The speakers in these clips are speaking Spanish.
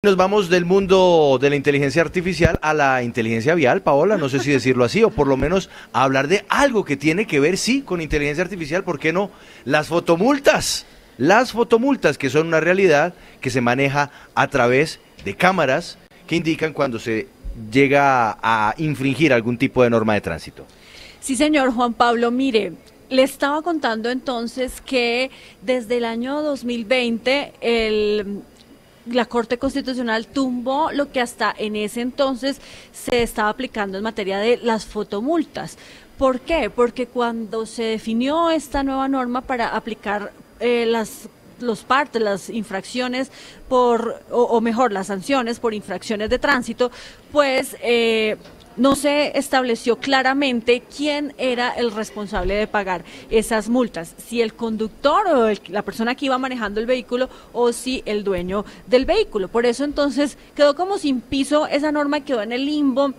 Nos vamos del mundo de la inteligencia artificial a la inteligencia vial, Paola, no sé si decirlo así, o por lo menos a hablar de algo que tiene que ver, sí, con inteligencia artificial, ¿por qué no? Las fotomultas, que son una realidad que se maneja a través de cámaras que indican cuando se llega a infringir algún tipo de norma de tránsito. Sí, señor Juan Pablo, mire, le estaba contando entonces que desde el año 2020 la Corte Constitucional tumbó lo que hasta en ese entonces se estaba aplicando en materia de las fotomultas. ¿Por qué? Porque cuando se definió esta nueva norma para aplicar las infracciones o mejor, las sanciones por infracciones de tránsito, pues no se estableció claramente quién era el responsable de pagar esas multas, si el conductor o la persona que iba manejando el vehículo o si el dueño del vehículo. Por eso entonces quedó como sin piso, esa norma quedó en el limbo.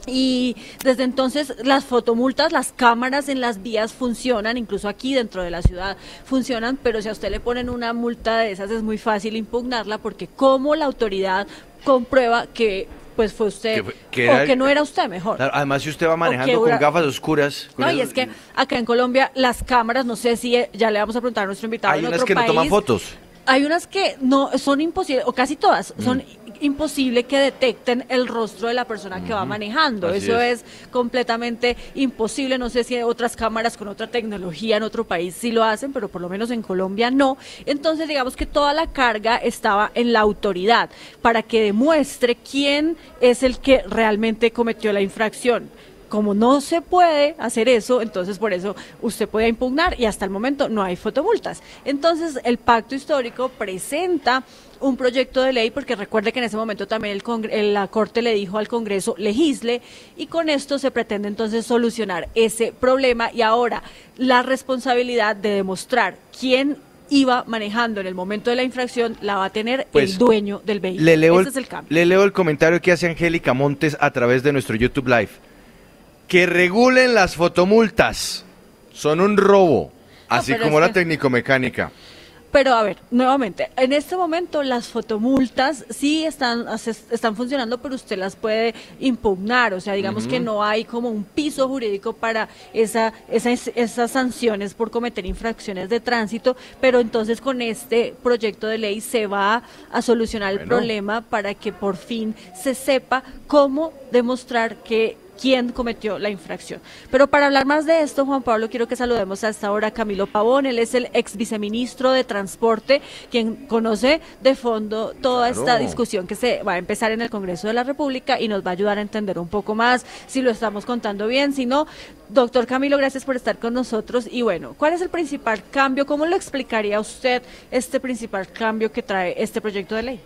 Y desde entonces las fotomultas, las cámaras en las vías funcionan, incluso aquí dentro de la ciudad funcionan, pero si a usted le ponen una multa de esas es muy fácil impugnarla porque como la autoridad comprueba que pues fue usted o que no era usted mejor. Claro, además, si usted va manejando con gafas oscuras. No, y es que acá en Colombia las cámaras, no sé si ya le vamos a preguntar a nuestro invitado hay en unas otro que no país. toman fotos. Hay unas que no son imposibles, o casi todas, son imposible que detecten el rostro de la persona que va manejando. Así Eso es completamente imposible. No sé si hay otras cámaras con otra tecnología en otro país sí lo hacen, pero por lo menos en Colombia no. Entonces, digamos que toda la carga estaba en la autoridad para que demuestre quién es el que realmente cometió la infracción. Como no se puede hacer eso, entonces por eso usted puede impugnar y hasta el momento no hay fotomultas. Entonces el pacto histórico presenta un proyecto de ley, porque recuerde que en ese momento también la Corte le dijo al Congreso legisle, y con esto se pretende entonces solucionar ese problema y ahora la responsabilidad de demostrar quién iba manejando en el momento de la infracción la va a tener Pues, el dueño del vehículo. Ese es el cambio. Le leo el comentario que hace Angélica Montes a través de nuestro YouTube Live. Que regulen las fotomultas. Son un robo, así como la técnico-mecánica. Pero a ver, nuevamente, en este momento las fotomultas sí están funcionando, pero usted las puede impugnar, o sea, digamos que no hay como un piso jurídico para esas sanciones por cometer infracciones de tránsito, pero entonces con este proyecto de ley se va a solucionar el problema para que por fin se sepa cómo demostrar quién cometió la infracción. Pero para hablar más de esto, Juan Pablo, quiero que saludemos a esta hora a Camilo Pavón. Él es el ex viceministro de Transporte, quien conoce de fondo toda esta discusión que se va a empezar en el Congreso de la República y nos va a ayudar a entender un poco más si lo estamos contando bien, si no. Doctor Camilo, gracias por estar con nosotros. Y bueno, ¿cuál es el principal cambio? ¿Cómo lo explicaría usted este principal cambio que trae este proyecto de ley?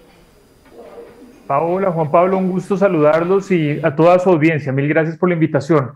Paola, Juan Pablo, un gusto saludarlos y a toda su audiencia. Mil gracias por la invitación.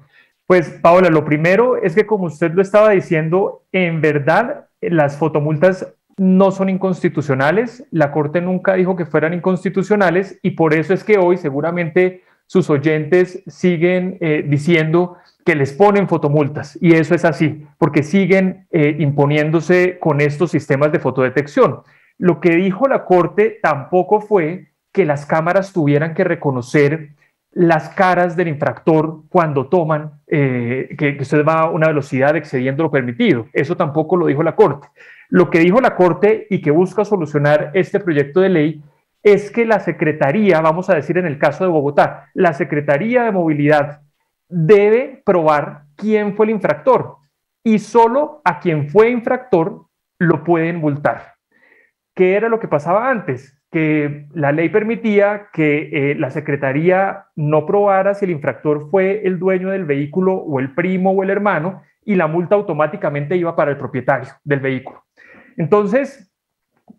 Pues, Paola, lo primero es que, como usted lo estaba diciendo, en verdad las fotomultas no son inconstitucionales. La Corte nunca dijo que fueran inconstitucionales y por eso es que hoy seguramente sus oyentes siguen diciendo que les ponen fotomultas. Y eso es así, porque siguen imponiéndose con estos sistemas de fotodetección. Lo que dijo la Corte tampoco fue que las cámaras tuvieran que reconocer las caras del infractor cuando toman, que usted va a una velocidad excediendo lo permitido. Eso tampoco lo dijo la Corte. Lo que dijo la Corte y que busca solucionar este proyecto de ley es que la Secretaría, vamos a decir en el caso de Bogotá, la Secretaría de Movilidad debe probar quién fue el infractor y solo a quien fue infractor lo pueden multar. ¿Qué era lo que pasaba antes? Que la ley permitía que la Secretaría no probara si el infractor fue el dueño del vehículo o el primo o el hermano y la multa automáticamente iba para el propietario del vehículo. Entonces,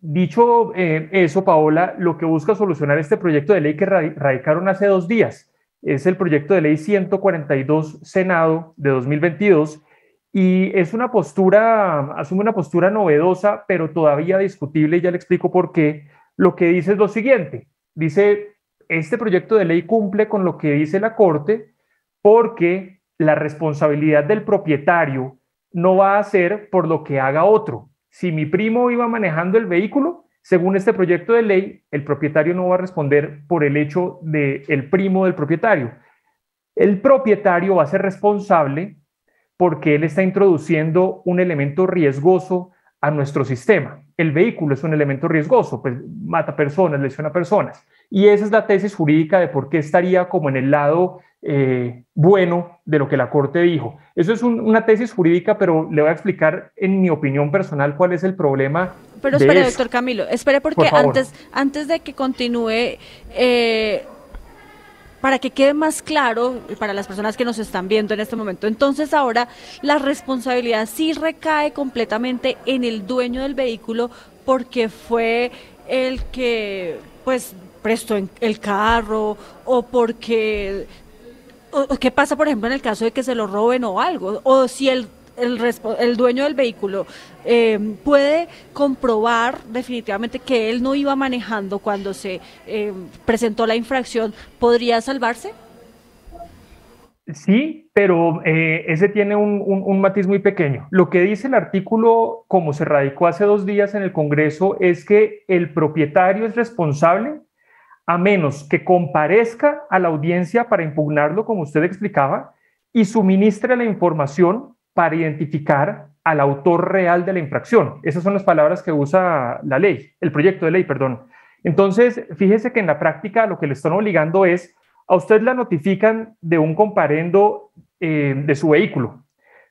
dicho eso, Paola, lo que busca solucionar este proyecto de ley que radicaron hace 2 días es el proyecto de ley 142 Senado de 2022 y es una postura, asume una postura novedosa, pero todavía discutible, y ya le explico por qué. Lo que dice es lo siguiente, dice, este proyecto de ley cumple con lo que dice la Corte porque la responsabilidad del propietario no va a ser por lo que haga otro. Si mi primo iba manejando el vehículo, Según este proyecto de ley, el propietario no va a responder por el hecho del primo del propietario. El propietario va a ser responsable porque él está introduciendo un elemento riesgoso a nuestro sistema. El vehículo es un elemento riesgoso, pues mata personas, lesiona personas. Y esa es la tesis jurídica de por qué estaría como en el lado bueno de lo que la Corte dijo. Eso es una tesis jurídica, pero le voy a explicar en mi opinión personal cuál es el problema. Pero espere, doctor Camilo, espere porque antes de que continúe, para que quede más claro para las personas que nos están viendo en este momento, entonces ahora la responsabilidad sí recae completamente en el dueño del vehículo porque fue el que pues prestó el carro o porque... ¿Qué pasa, por ejemplo, en el caso de que se lo roben o algo? O si el dueño del vehículo puede comprobar definitivamente que él no iba manejando cuando se presentó la infracción, ¿podría salvarse? Sí, pero ese tiene un matiz muy pequeño. Lo que dice el artículo, como se radicó hace 2 días en el Congreso, es que el propietario es responsable a menos que comparezca a la audiencia para impugnarlo, como usted explicaba, y suministre la información para identificar al autor real de la infracción. Esas son las palabras que usa la ley, el proyecto de ley, perdón. Entonces, fíjese que en la práctica lo que le están obligando es, a usted la notifican de un comparendo de su vehículo.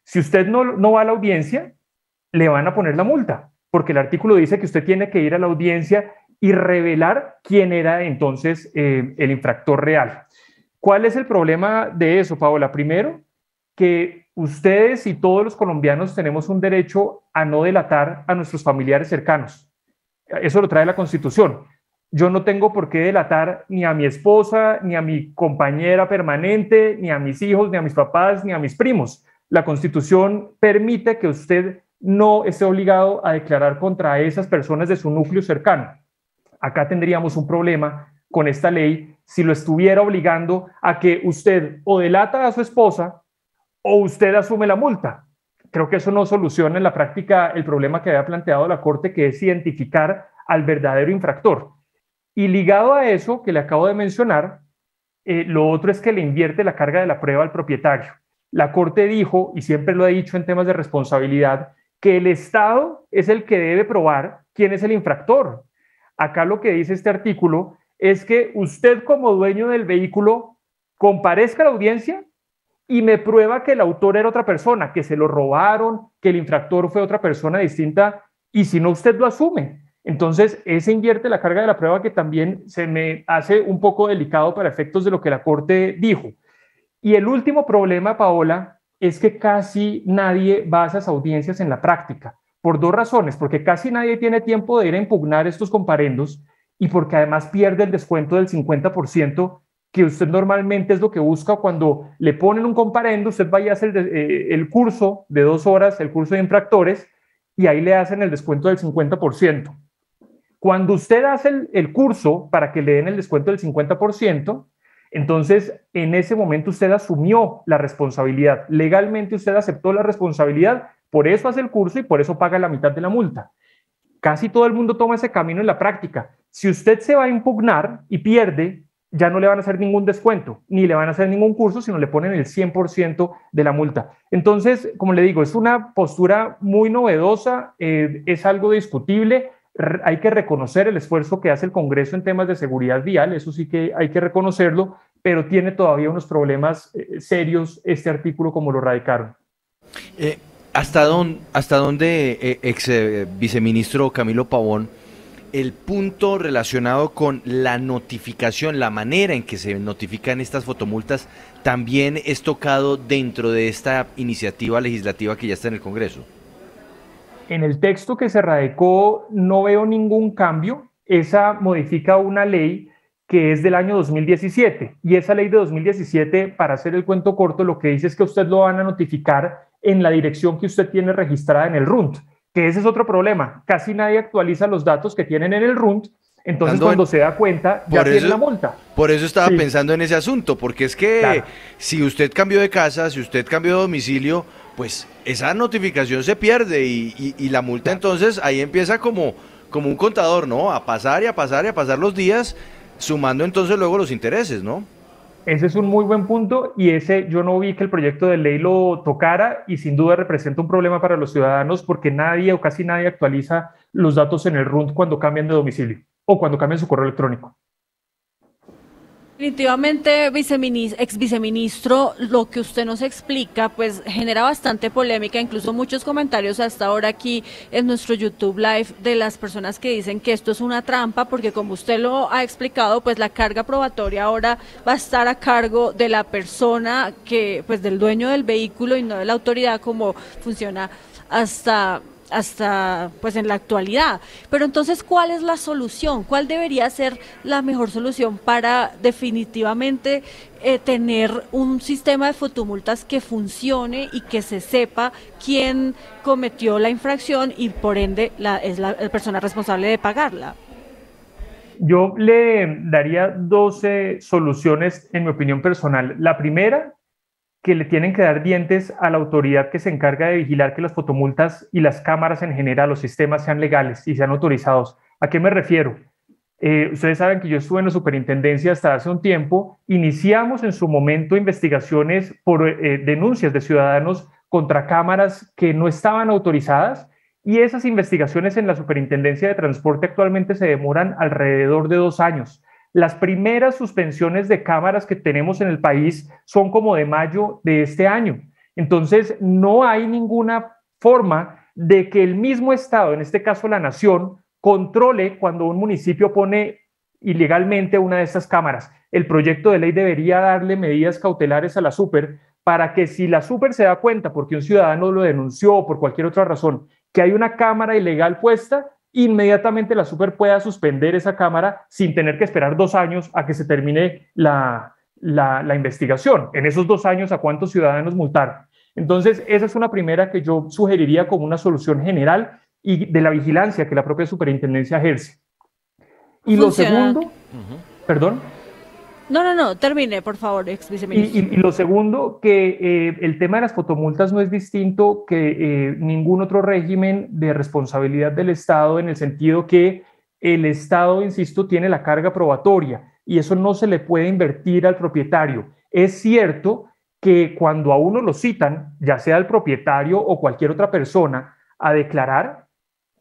Si usted no va a la audiencia, le van a poner la multa, porque el artículo dice que usted tiene que ir a la audiencia y revelar quién era entonces el infractor real. ¿Cuál es el problema de eso, Paola? Primero, que ustedes y todos los colombianos tenemos un derecho a no delatar a nuestros familiares cercanos. Eso lo trae la Constitución. Yo no tengo por qué delatar ni a mi esposa, ni a mi compañera permanente, ni a mis hijos, ni a mis papás, ni a mis primos. La Constitución permite que usted no esté obligado a declarar contra esas personas de su núcleo cercano. Acá tendríamos un problema con esta ley si lo estuviera obligando a que usted o delata a su esposa o usted asume la multa. Creo que eso no soluciona en la práctica el problema que había planteado la Corte, que es identificar al verdadero infractor. Y ligado a eso que le acabo de mencionar, lo otro es que le invierte la carga de la prueba al propietario. La Corte dijo, y siempre lo ha dicho en temas de responsabilidad, que el Estado es el que debe probar quién es el infractor. Acá lo que dice este artículo es que usted como dueño del vehículo comparezca a la audiencia y me prueba que el autor era otra persona, que se lo robaron, que el infractor fue otra persona distinta, y si no, usted lo asume. Entonces, ese invierte la carga de la prueba, que también se me hace un poco delicado para efectos de lo que la Corte dijo. Y el último problema, Paola, es que casi nadie va a esas audiencias en la práctica, por 2 razones, porque casi nadie tiene tiempo de ir a impugnar estos comparendos y porque además pierde el descuento del 50% que usted normalmente es lo que busca cuando le ponen un comparendo. Usted vaya a hacer el curso de 2 horas, el curso de infractores, y ahí le hacen el descuento del 50%. Cuando usted hace el curso para que le den el descuento del 50%, entonces en ese momento usted asumió la responsabilidad. Legalmente usted aceptó la responsabilidad, por eso hace el curso y por eso paga la mitad de la multa. Casi todo el mundo toma ese camino en la práctica. Si usted se va a impugnar y pierde, ya no le van a hacer ningún descuento, ni le van a hacer ningún curso, sino le ponen el 100% de la multa. Entonces, como le digo, es una postura muy novedosa, es algo discutible. Hay que reconocer el esfuerzo que hace el Congreso en temas de seguridad vial, eso sí que hay que reconocerlo, pero tiene todavía unos problemas serios este artículo como lo radicaron. ¿Hasta dónde, ex viceministro Camilo Pavón, el punto relacionado con la notificación, la manera en que se notifican estas fotomultas, también es tocado dentro de esta iniciativa legislativa que ya está en el Congreso? En el texto que se radicó no veo ningún cambio. Esa modifica una ley que es del año 2017, y esa ley de 2017, para hacer el cuento corto, lo que dice es que usted lo van a notificar en la dirección que usted tiene registrada en el RUNT, que ese es otro problema. Casi nadie actualiza los datos que tienen en el RUNT, entonces cuando se da cuenta ya tiene la multa. Por eso estaba pensando en ese asunto, porque es que claro, si usted cambió de casa, si usted cambió de domicilio, pues esa notificación se pierde y la multa entonces ahí empieza como como un contador, ¿no? A pasar y a pasar y a pasar los días, sumando entonces luego los intereses, ¿no? Ese es un muy buen punto y ese yo no vi que el proyecto de ley lo tocara y sin duda representa un problema para los ciudadanos porque nadie o casi nadie actualiza los datos en el RUNT cuando cambian de domicilio o cuando cambian su correo electrónico. Definitivamente, ex viceministro, lo que usted nos explica, pues genera bastante polémica, incluso muchos comentarios hasta ahora aquí en nuestro YouTube Live de las personas que dicen que esto es una trampa, porque como usted lo ha explicado, pues la carga probatoria ahora va a estar a cargo de la persona que, pues del dueño del vehículo y no de la autoridad como funciona hasta pues en la actualidad. Pero entonces, ¿cuál es la solución? ¿Cuál debería ser la mejor solución para definitivamente tener un sistema de fotomultas que funcione y que se sepa quién cometió la infracción y por ende es la persona responsable de pagarla? Yo le daría 12 soluciones en mi opinión personal. La primera, que le tienen que dar dientes a la autoridad que se encarga de vigilar que las fotomultas y las cámaras en general, los sistemas sean legales y sean autorizados. ¿A qué me refiero? Ustedes saben que yo estuve en la superintendencia hasta hace un tiempo. Iniciamos en su momento investigaciones por denuncias de ciudadanos contra cámaras que no estaban autorizadas y esas investigaciones en la superintendencia de transporte actualmente se demoran alrededor de 2 años. Las primeras suspensiones de cámaras que tenemos en el país son como de mayo de este año. Entonces, no hay ninguna forma de que el mismo Estado, en este caso la Nación, controle cuando un municipio pone ilegalmente una de estas cámaras. El proyecto de ley debería darle medidas cautelares a la super para que si la super se da cuenta, porque un ciudadano lo denunció o por cualquier otra razón, que hay una cámara ilegal puesta, inmediatamente la super pueda suspender esa cámara sin tener que esperar 2 años a que se termine la investigación. En esos 2 años, ¿a cuántos ciudadanos multar? Entonces, esa es una primera que yo sugeriría como una solución general y de la vigilancia que la propia superintendencia ejerce. Y lo segundo, perdón. No, termine, por favor, ex viceministro. Y lo segundo, que el tema de las fotomultas no es distinto que ningún otro régimen de responsabilidad del Estado, en el sentido que el Estado, insisto, tiene la carga probatoria y eso no se le puede invertir al propietario. Es cierto que cuando a uno lo citan, ya sea el propietario o cualquier otra persona, a declarar,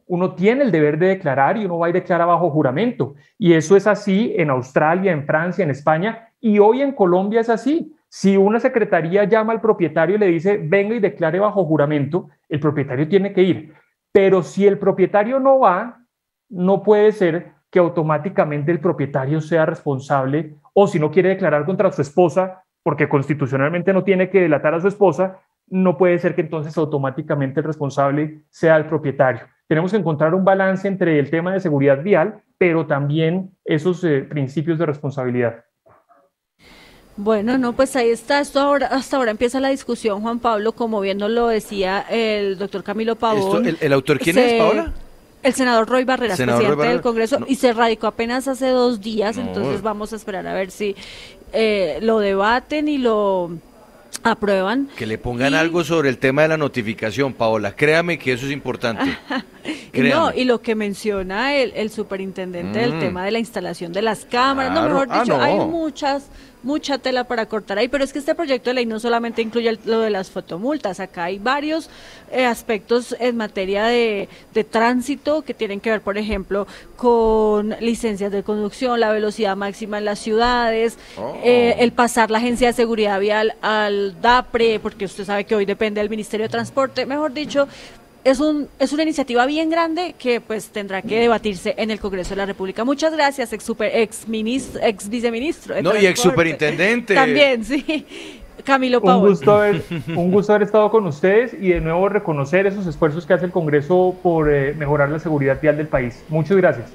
uno tiene el deber de declarar y uno va y declara bajo juramento. Y eso es así en Australia, en Francia, en España, y hoy en Colombia es así. Si una secretaría llama al propietario y le dice, venga y declare bajo juramento, el propietario tiene que ir. Pero si el propietario no va, no puede ser que automáticamente el propietario sea responsable, o si no quiere declarar contra su esposa, porque constitucionalmente no tiene que delatar a su esposa, no puede ser que entonces automáticamente el responsable sea el propietario. Tenemos que encontrar un balance entre el tema de seguridad vial, pero también esos principios de responsabilidad. Bueno, no, pues ahí está. Hasta ahora empieza la discusión, Juan Pablo, como bien nos lo decía el doctor Camilo Pavón. ¿El autor quién es, Paola? El senador Roy Barreras, presidente del Congreso, no. Y se radicó apenas hace 2 días, entonces vamos a esperar a ver si lo debaten y lo aprueban. Que le pongan algo sobre el tema de la notificación, Paola. Créame que eso es importante. No, y lo que menciona el superintendente del tema de la instalación de las cámaras, claro. No, mejor dicho, hay mucha tela para cortar ahí, pero es que este proyecto de ley no solamente incluye lo de las fotomultas, acá hay varios aspectos en materia de tránsito que tienen que ver, por ejemplo, con licencias de conducción, la velocidad máxima en las ciudades, el pasar la Agencia de Seguridad Vial al DAPRE, porque usted sabe que hoy depende del Ministerio de Transporte, mejor dicho. Es una iniciativa bien grande que pues tendrá que debatirse en el Congreso de la República. Muchas gracias, ex viceministro. No, y ex superintendente. También, sí. Camilo Pavón. Un gusto haber estado con ustedes y de nuevo reconocer esos esfuerzos que hace el Congreso por mejorar la seguridad vial del país. Muchas gracias.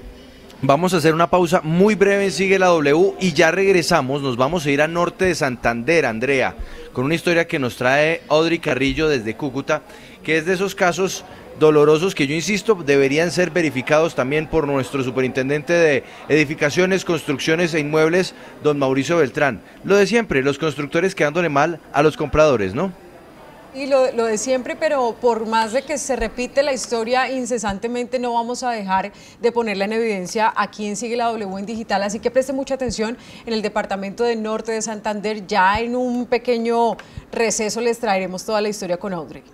Vamos a hacer una pausa muy breve en Sigue la W y ya regresamos. Nos vamos a ir a norte de Santander, Andrea, con una historia que nos trae Audrey Carrillo desde Cúcuta, que es de esos casos dolorosos que yo insisto deberían ser verificados también por nuestro superintendente de edificaciones, construcciones e inmuebles, don Mauricio Beltrán. Lo de siempre, los constructores quedándole mal a los compradores, ¿no? Y lo de siempre, pero por más de que se repite la historia incesantemente, no vamos a dejar de ponerla en evidencia aquí en Sigue la W en Digital, así que preste mucha atención. En el departamento de Norte de Santander, ya en un pequeño receso les traeremos toda la historia con Audrey.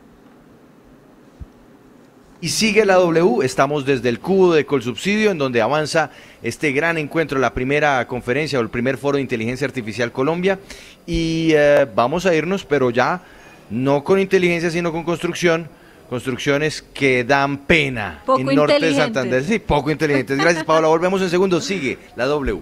Y sigue la W, estamos desde el cubo de Colsubsidio, en donde avanza este gran encuentro, la primera conferencia o el primer foro de inteligencia artificial Colombia, y vamos a irnos, pero ya no con inteligencia, sino con construcciones que dan pena poco en Norte de inteligentes. Santander. Sí, poco inteligentes. Gracias, Paola. Volvemos en segundos. Sigue la W.